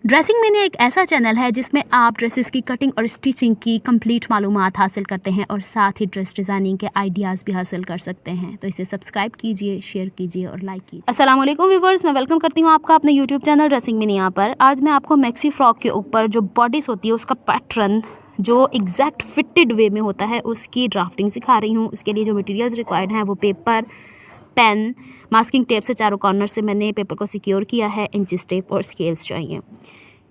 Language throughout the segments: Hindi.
ड्रेसिंग मिनी एक ऐसा चैनल है जिसमें आप ड्रेसेस की कटिंग और स्टिचिंग की कंप्लीट मालूमात हासिल करते हैं और साथ ही ड्रेस डिज़ाइनिंग के आइडियाज़ भी हासिल कर सकते हैं। तो इसे सब्सक्राइब कीजिए, शेयर कीजिए और लाइक कीजिए। अस्सलाम वालेकुम व्यूअर्स, मैं वेलकम करती हूँ आपका अपने यूट्यूब चैनल ड्रेसिंग मिनी। यहाँ पर आज मैं आपको मैक्सी फ्रॉक के ऊपर जो बॉडीज होती है उसका पैटर्न जो एग्जैक्ट फिटेड वे में होता है उसकी ड्राफ्टिंग सिखा रही हूँ। उसके लिए जो मटेरियल्स रिक्वायर्ड हैं वो पेपर, पेन, मास्किंग टेप से चारों कॉर्नर से मैंने पेपर को सिक्योर किया है, इंचिस टेप और स्केल्स चाहिए।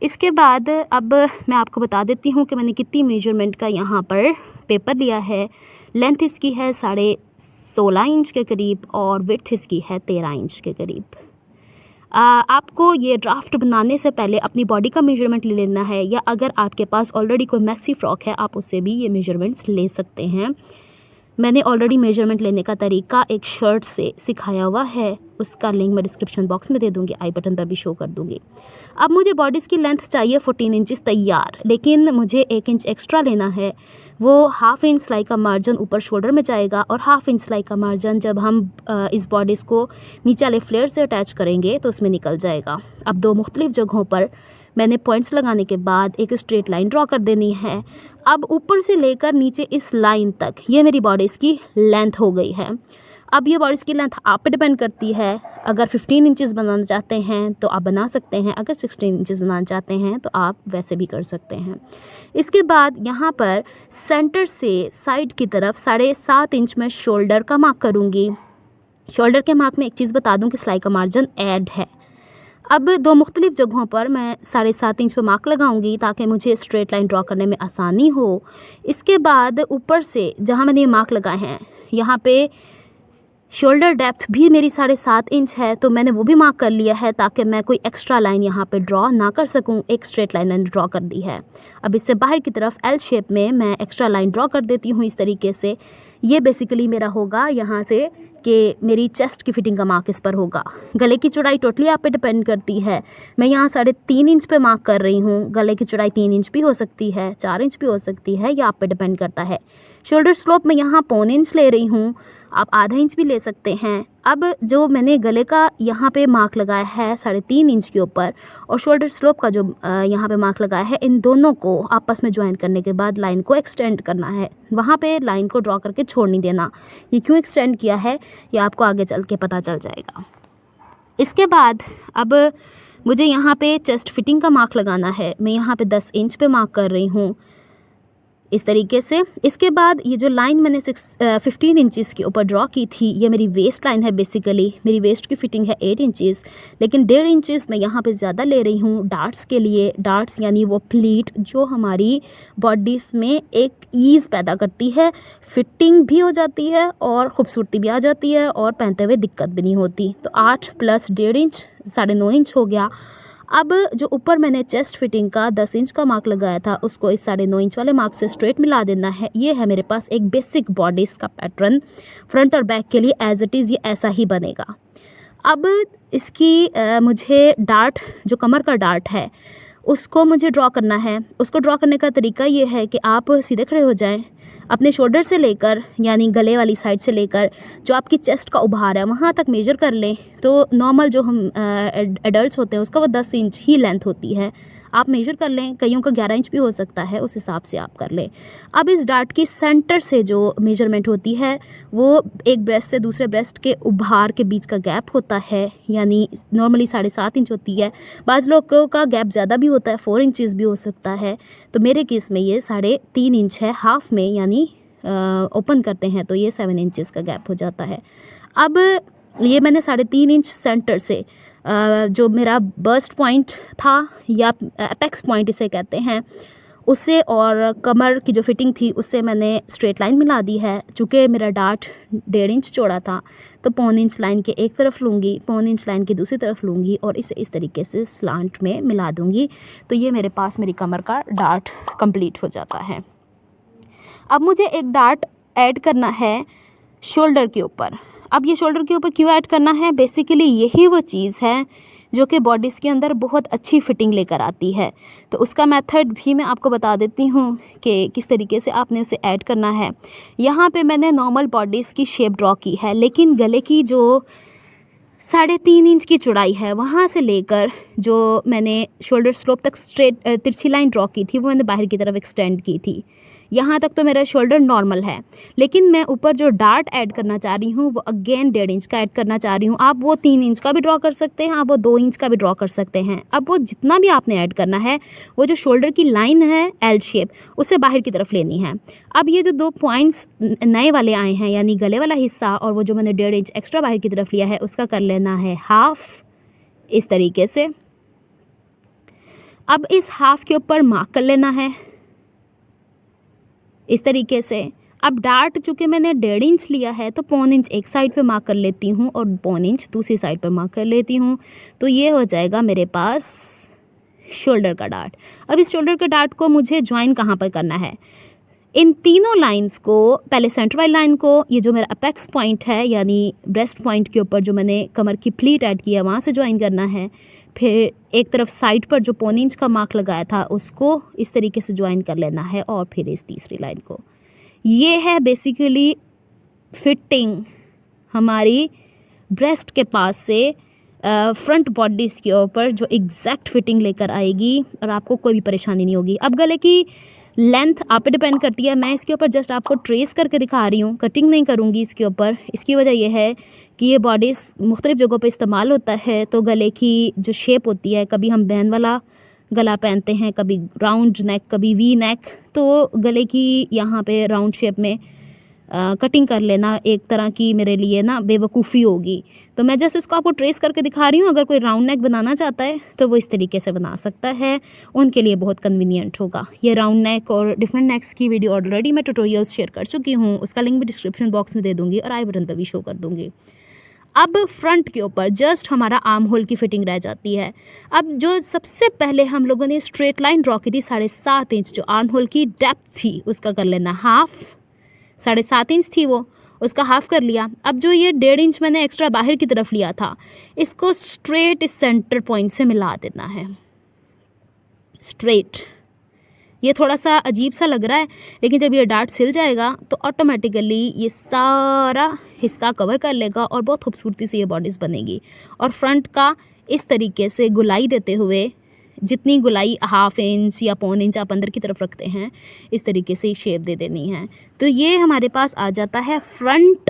इसके बाद अब मैं आपको बता देती हूँ कि मैंने कितनी मेजरमेंट का यहाँ पर पेपर लिया है। लेंथ इसकी है 16.5 इंच के करीब और विड्थ इसकी है 13 इंच के करीब। आपको ये ड्राफ्ट बनाने से पहले अपनी बॉडी का मेजरमेंट ले लेना है, या अगर आपके पास ऑलरेडी कोई मैक्सी फ्रॉक है आप उससे भी ये मेजरमेंट्स ले सकते हैं। मैंने ऑलरेडी मेजरमेंट लेने का तरीका एक शर्ट से सिखाया हुआ है, उसका लिंक मैं डिस्क्रिप्शन बॉक्स में दे दूँगी, आई बटन पर भी शो कर दूँगी। अब मुझे बॉडीज़ की लेंथ चाहिए 14 इंचज़ तैयार, लेकिन मुझे 1 इंच एक्स्ट्रा लेना है। वो हाफ़ इंच सिलाई का मार्जिन ऊपर शोल्डर में जाएगा और हाफ़ इंच सिलाई का मार्जिन जब हम इस बॉडीज़ को नीचे वाले फ्लेयर से अटैच करेंगे तो उसमें निकल जाएगा। अब दो मुख्तलिफ़ जगहों पर मैंने पॉइंट्स लगाने के बाद एक स्ट्रेट लाइन ड्रॉ कर देनी है। अब ऊपर से लेकर नीचे इस लाइन तक ये मेरी बॉडीज़ की लेंथ हो गई है। अब ये बॉडीज़ की लेंथ आप पे डिपेंड करती है। अगर 15 इंचज़ बनाना चाहते हैं तो आप बना सकते हैं, अगर 16 इंचज़ बनाना चाहते हैं तो आप वैसे भी कर सकते हैं। इसके बाद यहाँ पर सेंटर से साइड की तरफ 7.5 इंच में शोल्डर का मार्क करूँगी। शोल्डर के मार्क में एक चीज़ बता दूँ कि सिलाई का मार्जिन ऐड है। अब दो मुख्तलिफ़ जगहों पर मैं 7.5 इंच पर मार्क लगाऊंगी ताकि मुझे स्ट्रेट लाइन ड्रॉ करने में आसानी हो। इसके बाद ऊपर से जहां मैंने ये मार्क लगाए हैं यहाँ पे शोल्डर डेप्थ भी मेरी 7.5 इंच है, तो मैंने वो भी मार्क कर लिया है ताकि मैं कोई एक्स्ट्रा लाइन यहाँ पे ड्रॉ ना कर सकूँ। एक स्ट्रेट लाइन मैंने ड्रॉ कर दी है। अब इससे बाहर की तरफ एल शेप में मैं एक्स्ट्रा लाइन ड्रॉ कर देती हूँ इस तरीके से। ये बेसिकली मेरा होगा यहाँ से कि मेरी चेस्ट की फिटिंग का मार्क इस पर होगा। गले की चौड़ाई टोटली आप पे डिपेंड करती है। मैं यहाँ 3.5 इंच पे मार्क कर रही हूँ। गले की चौड़ाई 3 इंच भी हो सकती है, 4 इंच भी हो सकती है, यह आप पे डिपेंड करता है। शोल्डर स्लोप मैं यहाँ 1.25 इंच ले रही हूँ, आप आधा इंच भी ले सकते हैं। अब जो मैंने गले का यहाँ पे मार्क लगाया है 3.5 इंच के ऊपर और शोल्डर स्लोप का जो यहाँ पे मार्क लगाया है, इन दोनों को आपस में ज्वाइन करने के बाद लाइन को एक्सटेंड करना है। वहाँ पे लाइन को ड्रॉ करके छोड़ नहीं देना। ये क्यों एक्सटेंड किया है ये आपको आगे चल के पता चल जाएगा। इसके बाद अब मुझे यहाँ पे चेस्ट फिटिंग का मार्क लगाना है। मैं यहाँ पे 10 इंच पे मार्क कर रही हूँ इस तरीके से। इसके बाद ये जो लाइन मैंने 15 इंचज़ के ऊपर ड्रॉ की थी, ये मेरी वेस्ट लाइन है। बेसिकली मेरी वेस्ट की फ़िटिंग है 8 इंचज़, लेकिन 1.5 इंचज़ मैं यहाँ पे ज़्यादा ले रही हूँ डार्ट्स के लिए। डार्ट्स यानी वो प्लीट जो हमारी बॉडीज़ में एक ईज़ पैदा करती है, फिटिंग भी हो जाती है और ख़ूबसूरती भी आ जाती है और पहनते हुए दिक्कत भी नहीं होती। तो 8 + 1.5 इंच 9.5 इंच हो गया। अब जो ऊपर मैंने चेस्ट फिटिंग का 10 इंच का मार्क लगाया था उसको इस 9.5 इंच वाले मार्क से स्ट्रेट मिला देना है। ये है मेरे पास एक बेसिक बॉडीज़ का पैटर्न। फ्रंट और बैक के लिए एज इट इज़ ये ऐसा ही बनेगा। अब इसकी मुझे डार्ट जो कमर का डार्ट है उसको मुझे ड्रॉ करना है। उसको ड्रॉ करने का तरीका ये है कि आप सीधे खड़े हो जाएं, अपने शोल्डर से लेकर यानी गले वाली साइड से लेकर जो आपकी चेस्ट का उभार है वहाँ तक मेजर कर लें। तो नॉर्मल जो हम एडल्ट्स होते हैं उसका वो 10 इंच ही लेंथ होती है। आप मेजर कर लें, कईयों का 11 इंच भी हो सकता है, उस हिसाब से आप कर लें। अब इस डार्ट की सेंटर से जो मेजरमेंट होती है वो एक ब्रेस्ट से दूसरे ब्रेस्ट के उभार के बीच का गैप होता है, यानी नॉर्मली 7.5 इंच होती है। बाज़ लोगों का गैप ज़्यादा भी होता है, 4 इंचज़ भी हो सकता है। तो मेरे केस में ये 3.5 इंच है हाफ़ में, यानी ओपन करते हैं तो ये 7 इंचज़ का गैप हो जाता है। अब ये मैंने 3.5 इंच सेंटर से जो मेरा बर्स्ट पॉइंट था या एपेक्स पॉइंट इसे कहते हैं, उससे और कमर की जो फिटिंग थी उससे मैंने स्ट्रेट लाइन मिला दी है। चूँकि मेरा डार्ट 1.5 इंच चौड़ा था तो 1.25 इंच लाइन के एक तरफ लूँगी, 1.25 इंच लाइन की दूसरी तरफ लूँगी और इसे इस तरीके से स्लांट में मिला दूँगी। तो ये मेरे पास मेरी कमर का डार्ट कंप्लीट हो जाता है। अब मुझे एक डार्ट ऐड करना है शोल्डर के ऊपर। अब ये शोल्डर के ऊपर क्यों ऐड करना है, बेसिकली यही वो चीज़ है जो कि बॉडीज़ के अंदर बहुत अच्छी फिटिंग लेकर आती है। तो उसका मेथड भी मैं आपको बता देती हूँ कि किस तरीके से आपने उसे ऐड करना है। यहाँ पे मैंने नॉर्मल बॉडीज़ की शेप ड्रॉ की है, लेकिन गले की जो 3.5 इंच की चौड़ाई है, वहाँ से लेकर जो मैंने शोल्डर स्लोप तक स्ट्रेट तिरछी लाइन ड्रॉ की थी वो मैंने बाहर की तरफ एक्सटेंड की थी। यहाँ तक तो मेरा शोल्डर नॉर्मल है, लेकिन मैं ऊपर जो डार्ट ऐड करना चाह रही हूँ वो अगेन 1.5 इंच का ऐड करना चाह रही हूँ। आप वो 3 इंच का भी ड्रॉ कर सकते हैं, आप वो 2 इंच का भी ड्रॉ कर सकते हैं। अब वो जितना भी आपने ऐड करना है वो जो शोल्डर की लाइन है एल शेप, उससे बाहर की तरफ लेनी है। अब ये जो 2 पॉइंट्स नए वाले आए हैं, यानी गले वाला हिस्सा और वो जो मैंने 1.5 इंच एक्स्ट्रा बाहर की तरफ लिया है, उसका कर लेना है हाफ, इस तरीके से। अब इस हाफ के ऊपर मार्क कर लेना है इस तरीके से। अब डार्ट चूँकि मैंने 1.5 इंच लिया है तो 1.25 इंच एक साइड पे मार्क कर लेती हूँ और 1.25 इंच दूसरी साइड पर मार्क कर लेती हूँ। तो ये हो जाएगा मेरे पास शोल्डर का डार्ट। अब इस शोल्डर के डार्ट को मुझे ज्वाइन कहाँ पर करना है? इन तीनों लाइंस को, पहले सेंटर वाली लाइन को, ये जो मेरा अपेक्स पॉइंट है यानी ब्रेस्ट पॉइंट के ऊपर जो मैंने कमर की प्लीट ऐड किया वहाँ से ज्वाइन करना है। फिर एक तरफ साइड पर जो 1.25 इंच का मार्क लगाया था उसको इस तरीके से ज्वाइन कर लेना है और फिर इस तीसरी लाइन को। ये है बेसिकली फिटिंग हमारी ब्रेस्ट के पास से फ्रंट बॉडीज़ के ऊपर जो एग्जैक्ट फिटिंग लेकर आएगी और आपको कोई भी परेशानी नहीं होगी। अब गले की लेंथ आप पे डिपेंड करती है, मैं इसके ऊपर जस्ट आपको ट्रेस करके दिखा रही हूँ, कटिंग नहीं करूँगी इसके ऊपर। इसकी वजह यह है कि ये बॉडीज़ मुख्तलिफ़ जगहों पे इस्तेमाल होता है, तो गले की जो शेप होती है, कभी हम बैन वाला गला पहनते हैं, कभी राउंड नेक, कभी वी नेक, तो गले की यहाँ पे राउंड शेप में कटिंग कर लेना एक तरह की मेरे लिए ना बेवकूफ़ी होगी। तो मैं जस्ट इसको आपको ट्रेस करके दिखा रही हूँ। अगर कोई राउंड नेक बनाना चाहता है तो वो इस तरीके से बना सकता है, उनके लिए बहुत कन्वीनियंट होगा। ये राउंड नेक और डिफरेंट नेक्स की वीडियो ऑलरेडी मैं ट्यूटोरियल्स शेयर कर चुकी हूँ, उसका लिंक भी डिस्क्रिप्शन बॉक्स में दे दूँगी और आई बटन पर भी शो कर दूँगी। अब फ्रंट के ऊपर जस्ट हमारा आर्म होल की फिटिंग रह जाती है। अब जो सबसे पहले हम लोगों ने स्ट्रेट लाइन ड्रॉ की थी 7.5 इंच, जो आर्म होल की डेप्थ थी उसका कर लेना हाफ। 7.5 इंच थी वो, उसका हाफ कर लिया। अब जो ये 1.5 इंच मैंने एक्स्ट्रा बाहर की तरफ लिया था, इसको स्ट्रेट इस सेंटर पॉइंट से मिला देना है, स्ट्रेट। ये थोड़ा सा अजीब सा लग रहा है, लेकिन जब ये डार्ट सिल जाएगा तो ऑटोमेटिकली ये सारा हिस्सा कवर कर लेगा और बहुत खूबसूरती से ये बॉडीज़ बनेगी। और फ्रंट का इस तरीके से गुलाई देते हुए, जितनी गुलाई 1/2 इंच या 1.25 इंच आप अंदर की तरफ रखते हैं, इस तरीके से शेप दे देनी है। तो ये हमारे पास आ जाता है फ्रंट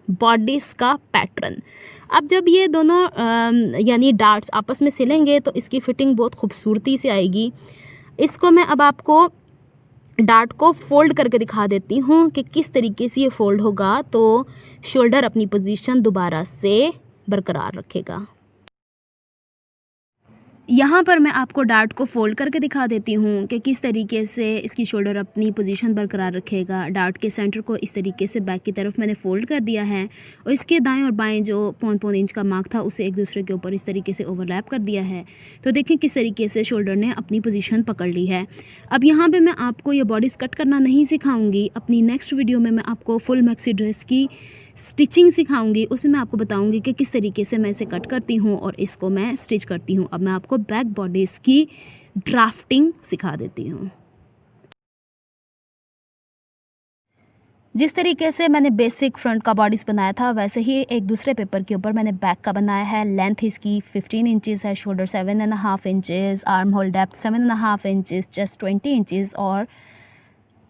बॉडीज़ का पैटर्न। अब जब ये दोनों यानी डार्ट्स आपस में सिलेंगे तो इसकी फ़िटिंग बहुत खूबसूरती से आएगी। इसको मैं अब आपको डार्ट को फ़ोल्ड करके दिखा देती हूँ कि किस तरीके से ये फ़ोल्ड होगा तो शोल्डर अपनी पोजीशन दोबारा से बरकरार रखेगा। यहाँ पर मैं आपको डार्ट को फ़ोल्ड करके दिखा देती हूँ कि किस तरीके से इसकी शोल्डर अपनी पोजीशन बरकरार रखेगा। डार्ट के सेंटर को इस तरीके से बैक की तरफ मैंने फ़ोल्ड कर दिया है और इसके दाएं और बाएं जो 1.25 इंच का मार्क था उसे एक दूसरे के ऊपर इस तरीके से ओवरलैप कर दिया है। तो देखें किस तरीके से शोल्डर ने अपनी पोजीशन पकड़ ली है। अब यहाँ पर मैं आपको ये बॉडीज़ कट करना नहीं सिखाऊँगी, अपनी नेक्स्ट वीडियो में मैं आपको फुल मैक्सी ड्रेस की स्टिचिंग सिखाऊंगी। उसमें मैं आपको बताऊंगी कि किस तरीके से मैं इसे कट करती हूँ और इसको मैं स्टिच करती हूँ। अब मैं आपको बैक बॉडीज़ की ड्राफ्टिंग सिखा देती हूँ। जिस तरीके से मैंने बेसिक फ्रंट का बॉडीज़ बनाया था, वैसे ही एक दूसरे पेपर के ऊपर मैंने बैक का बनाया है। लेंथ इसकी 15 इंचज़ है, shoulder 7.5 inches, arm hole depth 7.5 inches, chest 20 inches और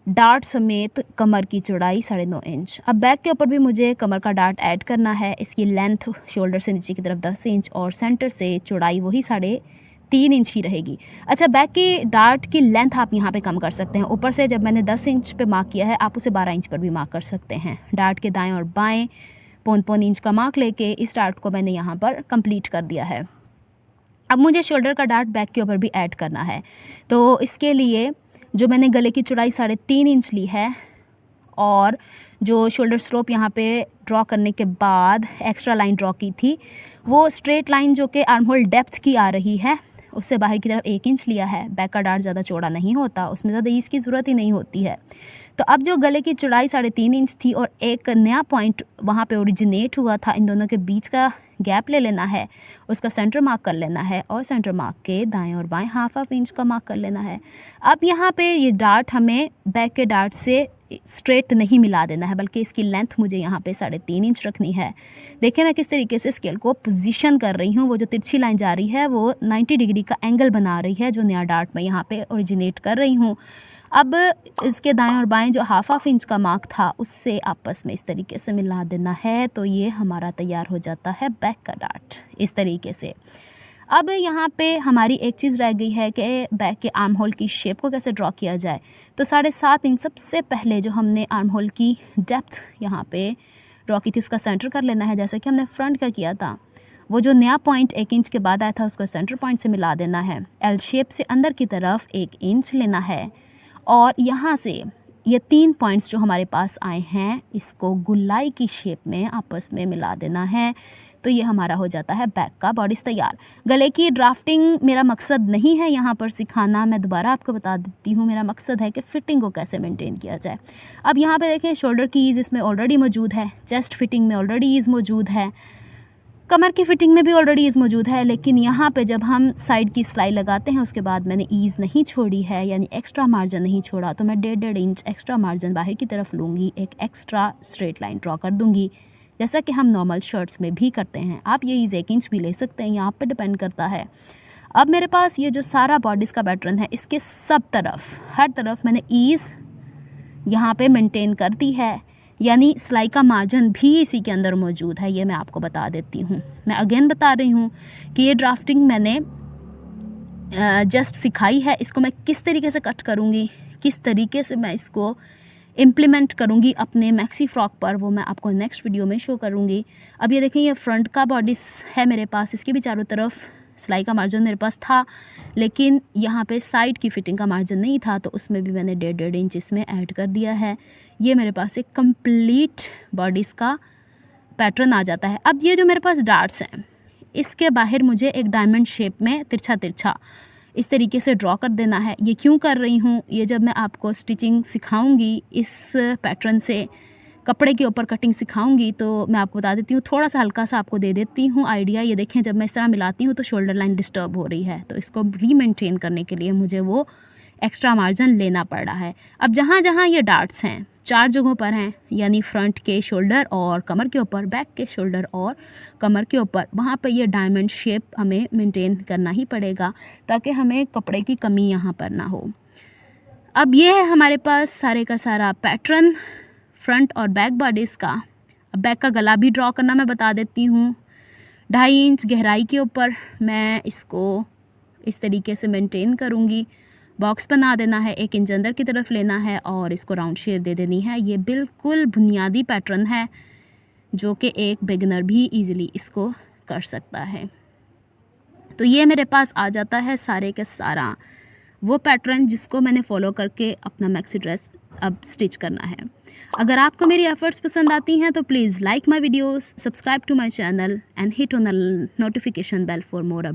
डार्ट समेत कमर की चौड़ाई 9.5 इंच। अब बैक के ऊपर भी मुझे कमर का डार्ट ऐड करना है। इसकी लेंथ शोल्डर से नीचे की तरफ 10 इंच और सेंटर से चौड़ाई वही 3.5 इंच ही रहेगी। अच्छा, बैक की डार्ट की लेंथ आप यहाँ पे कम कर सकते हैं। ऊपर से जब मैंने 10 इंच पे मार्क किया है, आप उसे 12 इंच पर भी मार्क कर सकते हैं। डार्ट के दाएँ और बाएँ 1.25 इंच का मार्क लेके इस डार्ट को मैंने यहाँ पर कंप्लीट कर दिया है। अब मुझे शोल्डर का डार्ट बैक के ऊपर भी ऐड करना है, तो इसके लिए जो मैंने गले की चौड़ाई 3.5 इंच ली है और जो शोल्डर स्लोप यहाँ पे ड्रॉ करने के बाद एक्स्ट्रा लाइन ड्रॉ की थी, वो स्ट्रेट लाइन जो कि आर्म होल डेप्थ की आ रही है उससे बाहर की तरफ 1 इंच लिया है। बैक का डार्ट ज़्यादा चौड़ा नहीं होता, उसमें ज़्यादा ईज़ की ज़रूरत ही नहीं होती है। तो अब जो गले की चौड़ाई 3.5 इंच थी और एक नया पॉइंट वहाँ पे ओरिजिनेट हुआ था इन दोनों के बीच का, गैप ले लेना है, उसका सेंटर मार्क कर लेना है और सेंटर मार्क के दाएं और बाएं हाफ इंच का मार्क कर लेना है। अब यहाँ पे ये डार्ट हमें बैक के डार्ट से स्ट्रेट नहीं मिला देना है, बल्कि इसकी लेंथ मुझे यहाँ पे 3.5 इंच रखनी है। देखिए मैं किस तरीके से स्केल को पोजीशन कर रही हूँ। वो जो तिरछी लाइन जा रही है वो 90 डिग्री का एंगल बना रही है, जो नया डार्ट मैं यहाँ पे ओरिजिनेट कर रही हूँ। अब इसके दाएं और बाएं जो हाफ इंच का मार्क था उससे आपस में इस तरीके से मिला देना है, तो ये हमारा तैयार हो जाता है बैक का डार्ट इस तरीके से। अब यहाँ पे हमारी एक चीज़ रह गई है कि बैक के आर्म होल की शेप को कैसे ड्रॉ किया जाए। तो 7.5 इंच सबसे पहले जो हमने आर्म होल की डेप्थ यहाँ पे ड्रॉ की थी उसका सेंटर कर लेना है, जैसा कि हमने फ्रंट का किया था। वो जो नया पॉइंट 1 इंच के बाद आया था उसको सेंटर पॉइंट से मिला देना है। एल शेप से अंदर की तरफ 1 इंच लेना है और यहाँ से ये 3 पॉइंट्स जो हमारे पास आए हैं इसको गुलाई की शेप में आपस में मिला देना है। तो ये हमारा हो जाता है बैक का बॉडीज़ तैयार। गले की ड्राफ्टिंग मेरा मकसद नहीं है यहाँ पर सिखाना, मैं दोबारा आपको बता देती हूँ। मेरा मकसद है कि फ़िटिंग को कैसे मेंटेन किया जाए। अब यहाँ पे देखें शोल्डर की ईज़ इसमें ऑलरेडी मौजूद है, चेस्ट फिटिंग में ऑलरेडी ईज़ मौजूद है, कमर की फ़िटिंग में भी ऑलरेडी ईज़ मौजूद है। लेकिन यहाँ पे जब हम साइड की सिलाई लगाते हैं उसके बाद मैंने ईज़ नहीं छोड़ी है, यानी एक्स्ट्रा मार्जिन नहीं छोड़ा, तो मैं 1.5 इंच एक्स्ट्रा मार्जिन बाहर की तरफ लूँगी, एक एक्स्ट्रा स्ट्रेट लाइन ड्रॉ कर दूँगी, जैसा कि हम नॉर्मल शर्ट्स में भी करते हैं। आप ये ईज़ 1 इंच भी ले सकते हैं, यहाँ पे डिपेंड करता है। अब मेरे पास ये जो सारा बॉडीज़ का पैटर्न है इसके सब तरफ हर तरफ मैंने ईज़ यहाँ पे मेंटेन कर दी है, यानी सिलाई का मार्जिन भी इसी के अंदर मौजूद है। ये मैं आपको बता देती हूँ। मैं अगेन बता रही हूँ कि ये ड्राफ्टिंग मैंने जस्ट सिखाई है, इसको मैं किस तरीके से कट करूँगी, किस तरीके से मैं इसको इम्प्लीमेंट करूँगी अपने मैक्सी फ्रॉक पर, वो मैं आपको नेक्स्ट वीडियो में शो करूँगी। अब ये देखें ये फ्रंट का बॉडीज़ है मेरे पास, इसके भी चारों तरफ सिलाई का मार्जिन मेरे पास था, लेकिन यहाँ पे साइड की फ़िटिंग का मार्जिन नहीं था, तो उसमें भी मैंने 1.5 इंच इसमें ऐड कर दिया है। ये मेरे पास एक कंप्लीट बॉडीज़ का पैटर्न आ जाता है। अब ये जो मेरे पास डार्ट्स हैं इसके बाहर मुझे एक डायमंड शेप में तिरछा इस तरीके से ड्रॉ कर देना है। ये क्यों कर रही हूँ, ये जब मैं आपको स्टिचिंग सिखाऊंगी इस पैटर्न से कपड़े के ऊपर कटिंग सिखाऊंगी तो मैं आपको बता देती हूँ, थोड़ा सा हल्का सा आपको दे देती हूँ आइडिया। ये देखें जब मैं इस तरह मिलाती हूँ तो शोल्डर लाइन डिस्टर्ब हो रही है, तो इसको री मेंटेन करने के लिए मुझे वो एक्स्ट्रा मार्जिन लेना पड़ रहा है। अब जहाँ जहाँ ये डार्ट्स हैं 4 जगहों पर हैं, यानी फ्रंट के शोल्डर और कमर के ऊपर, बैक के शोल्डर और कमर के ऊपर, वहाँ पर ये डायमंड शेप हमें मेंटेन करना ही पड़ेगा ताकि हमें कपड़े की कमी यहाँ पर ना हो। अब ये है हमारे पास सारे का सारा पैटर्न फ्रंट और बैक बॉडीज़ का। अब बैक का गला भी ड्रॉ करना मैं बता देती हूँ। 2.5 इंच गहराई के ऊपर मैं इसको इस तरीके से मेंटेन करूँगी। बॉक्स बना देना है, 1 इंच अंदर की तरफ लेना है और इसको राउंड शेप दे देनी है। ये बिल्कुल बुनियादी पैटर्न है जो कि एक बिगिनर भी इजीली इसको कर सकता है। तो ये मेरे पास आ जाता है सारे के सारा वो पैटर्न जिसको मैंने फॉलो करके अपना मैक्सी ड्रेस अब स्टिच करना है। अगर आपको मेरी एफर्ट्स पसंद आती हैं तो please like my videos, subscribe to my channel and hit on the notification bell for more updates.